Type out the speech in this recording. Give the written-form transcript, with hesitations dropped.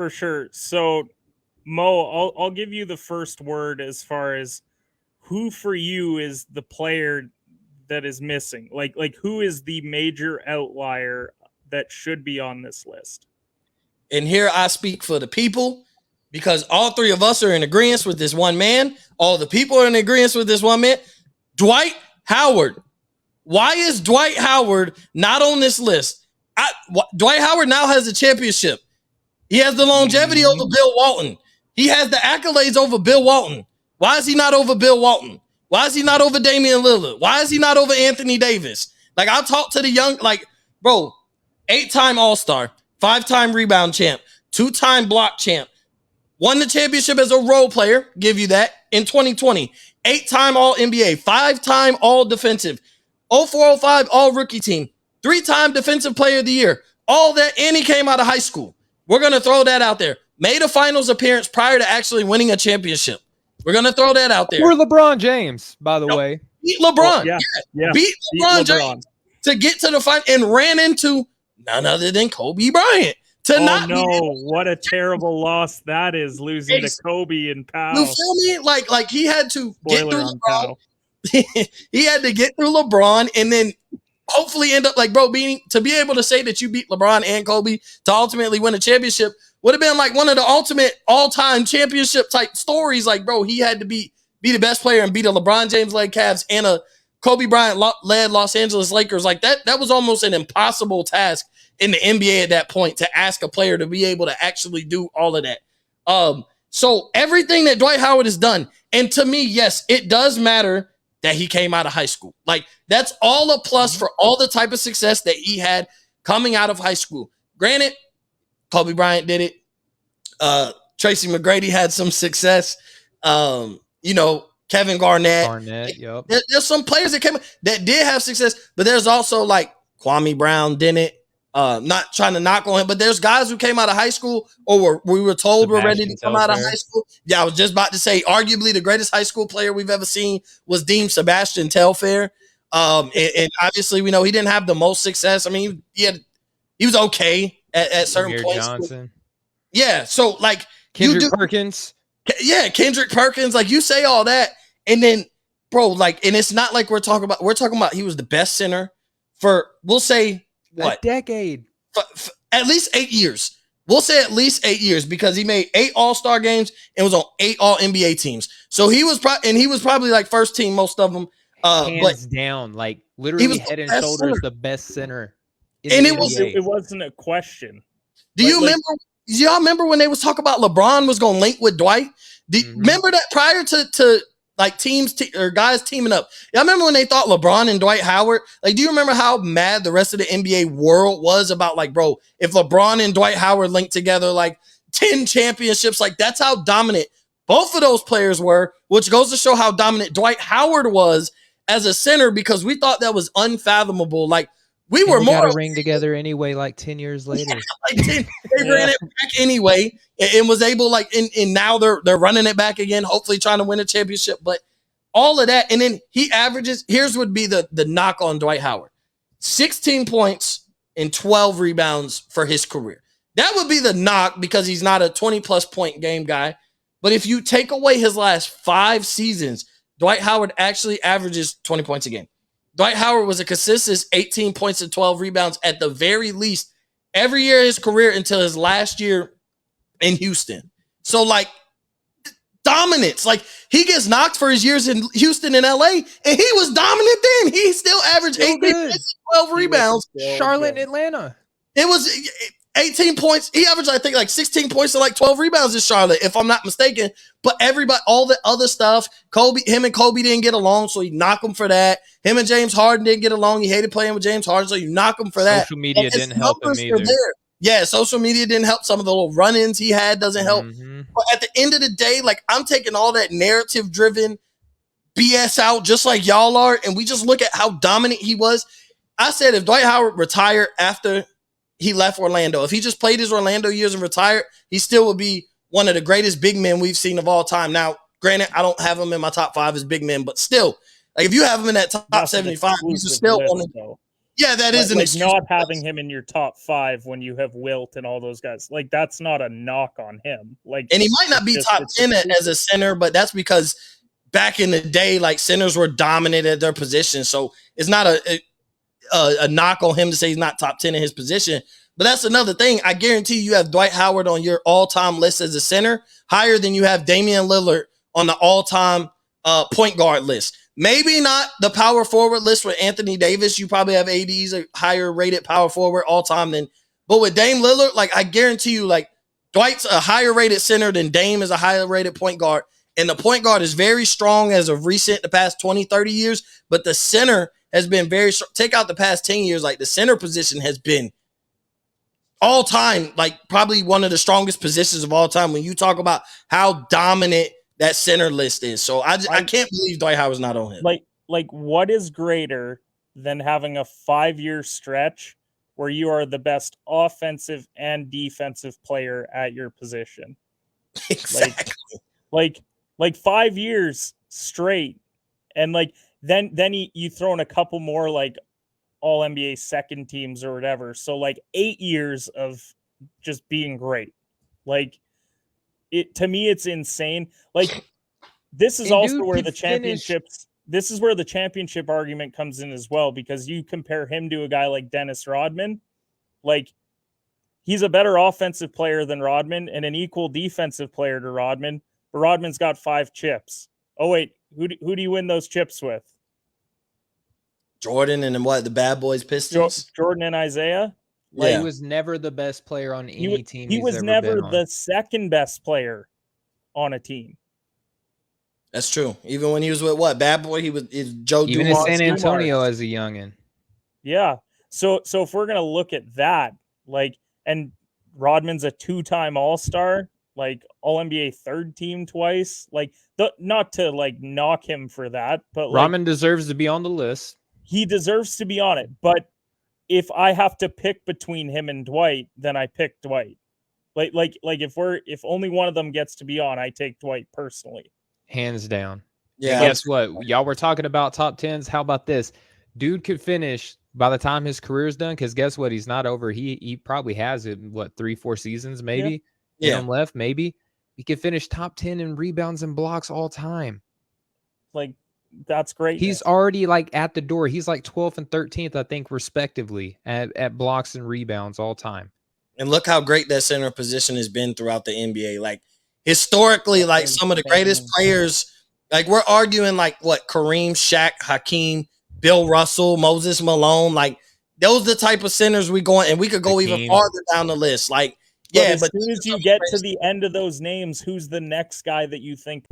For sure. So, Mo, I'll give you the first word as far as who for you is the player that is missing. Like who is the major outlier that should be on this list? And here I speak for the people because all three of us are in agreement with this one man. All the people are in agreement with this one man. Dwight Howard. Why is Dwight Howard not on this list? Dwight Howard now has a championship. He has the longevity over Bill Walton. He has the accolades over Bill Walton. Why is he not over Bill Walton? Why is he not over Damian Lillard? Why is he not over Anthony Davis? Like, I'll talk to the young, like, bro, 8-time All-Star, 5-time rebound champ, 2-time block champ, won the championship as a role player, give you that, in 2020, 8-time All-NBA, 5-time All-Defensive, 04-05 All-Rookie Team, 3-time Defensive Player of the Year, all that, and he came out of high school. We're going to throw that out there. Made a finals appearance prior to actually winning a championship. We're going to throw that out there. Or LeBron James, by the way. Beat LeBron. Yeah. Beat LeBron James to get to the final and ran into none other than Kobe Bryant. What a terrible loss that is, losing to Kobe and Powell. You feel me? Like he had to get through LeBron. He had to get through LeBron and then hopefully end up like, bro, to be able to say that you beat LeBron and Kobe to ultimately win a championship would have been like one of the ultimate all-time championship type stories. Like, bro, he had to be the best player and beat a LeBron James-led Cavs and a Kobe Bryant-led Los Angeles Lakers. Like, that was almost an impossible task in the NBA at that point to ask a player to be able to actually do all of that. So everything that Dwight Howard has done, and to me, yes, it does matter that he came out of high school. Like, that's all a plus for all the type of success that he had coming out of high school. Granted, Kobe Bryant did it. Tracy McGrady had some success. Kevin Garnett. Yep. There's some players that did have success, but there's also like Kwame Brown didn't. Not trying to knock on him, but there's guys who came out of high school or we were told we're ready to come out of high school. Yeah, I was just about to say, arguably the greatest high school player we've ever seen was deemed Sebastian Telfair. And obviously we know he didn't have the most success. I mean, he was okay at certain points. Johnson. Yeah, so like Kendrick Perkins. Yeah, Kendrick Perkins. Like, you say all that, and then, bro, like, and it's not like we're talking about he was the best center for, we'll say, what? A decade. For at least 8 years. We'll say at least 8 years because he made 8 All-Star games and was on 8 All-NBA teams. So he was probably like first team, most of them. Hands down, like literally head and shoulders the best center. And it wasn't a question. Do y'all remember when they was talking about LeBron was going to link with Dwight? Remember that prior to like teams or guys teaming up? Y'all remember when they thought LeBron and Dwight Howard? Like, do you remember how mad the rest of the NBA world was about, like, bro, if LeBron and Dwight Howard linked together like 10 championships, like, that's how dominant both of those players were, which goes to show how dominant Dwight Howard was as a center, because we thought that was unfathomable. Like, we were more got a ring together anyway, like 10 years later. They ran it back anyway and was able, like, and now they're running it back again, hopefully trying to win a championship. But all of that, and then he averages, here's would be the knock on Dwight Howard. 16 points and 12 rebounds for his career. That would be the knock because he's not a 20-plus point game guy. But if you take away his last 5 seasons, Dwight Howard actually averages 20 points a game. Dwight Howard was a consistent 18 points and 12 rebounds at the very least every year of his career until his last year in Houston. So, like, dominance. Like, he gets knocked for his years in Houston and LA, and he was dominant then. He still averaged 18 points and 12 rebounds. Charlotte and Atlanta. It was 18 points. He averaged, I think, like 16 points and like 12 rebounds in Charlotte, if I'm not mistaken. But everybody, all the other stuff, him and Kobe didn't get along, so you knock him for that. Him and James Harden didn't get along. He hated playing with James Harden, so you knock him for that. Social media didn't help him either. Yeah, social media didn't help. Some of the little run-ins he had doesn't help. But at the end of the day, like, I'm taking all that narrative-driven BS out just like y'all are, and we just look at how dominant he was. I said if Dwight Howard retired after he left Orlando, if he just played his Orlando years and retired, he still would be one of the greatest big men we've seen of all time. Now, granted, I don't have him in my top 5 as big men, but still, like, if you have him in that top 75, he's still one of them. Yeah, that is an like excuse. not having him in your top 5 when you have Wilt and all those guys. Like that's not a knock on him. Like, and he might not be top 10 as a center, but that's because back in the day, like centers were dominant at their position. So it's not a knock on him to say he's not top 10 in his position. But that's another thing. I guarantee you have Dwight Howard on your all-time list as a center higher than you have Damian Lillard on the all-time point guard list. Maybe not the power forward list with Anthony Davis. You probably have AD's a higher rated power forward all-time than. But with Dame Lillard, like I guarantee you, like Dwight's a higher rated center than Dame is a higher rated point guard. And the point guard is very strong as of recent, the past 20, 30 years. But the center has been very strong. Take out the past 10 years, like the center position has been all time, like probably one of the strongest positions of all time when you talk about how dominant that center list is. So I can't believe Dwight Howard's not on him. Like what is greater than having a 5-year stretch where you are the best offensive and defensive player at your position? Exactly. Like 5 years straight. And like then you throw in a couple more like all NBA second teams or whatever. So like 8 years of just being great. Like it, to me, it's insane. Like this is also where the championships, this is where the championship argument comes in as well, because you compare him to a guy like Dennis Rodman. Like he's a better offensive player than Rodman and an equal defensive player to Rodman, but Rodman's got 5 chips. Oh wait, who do you win those chips with? Jordan and what, the Bad Boys Pistons? Jordan and Isaiah? Like, he was never the best player on any team. He was never the second best player on a team. That's true. Even when he was with what? Bad Boy? He was Joe Even Dumars. in San Antonio as a youngin'. Yeah. So if we're gonna look at that, like, and Rodman's a 2-time All-Star, like All-NBA third team twice, like not to like knock him for that, but like, Rodman deserves to be on the list. He deserves to be on it, but if I have to pick between him and Dwight, then I pick Dwight. Like if only one of them gets to be on, I take Dwight personally. Hands down. Yeah. And guess what? Y'all were talking about top 10s. How about this? Dude could finish by the time his career's done, because guess what? He's not over. He probably has it, what, 3-4 seasons, maybe? Yeah. Left, maybe. He could finish top 10 in rebounds and blocks all time. Like, that's great. He's already like at the door. He's like 12th and 13th, I think, respectively, at blocks and rebounds all time. And look how great that center position has been throughout the NBA. Like historically, like some of the greatest players, like we're arguing like what, Kareem, Shaq, Hakeem, Bill Russell, Moses Malone, like those are the type of centers we going, and we could go even farther down the list. Like, but as soon as you get to the end of those names, who's the next guy that you think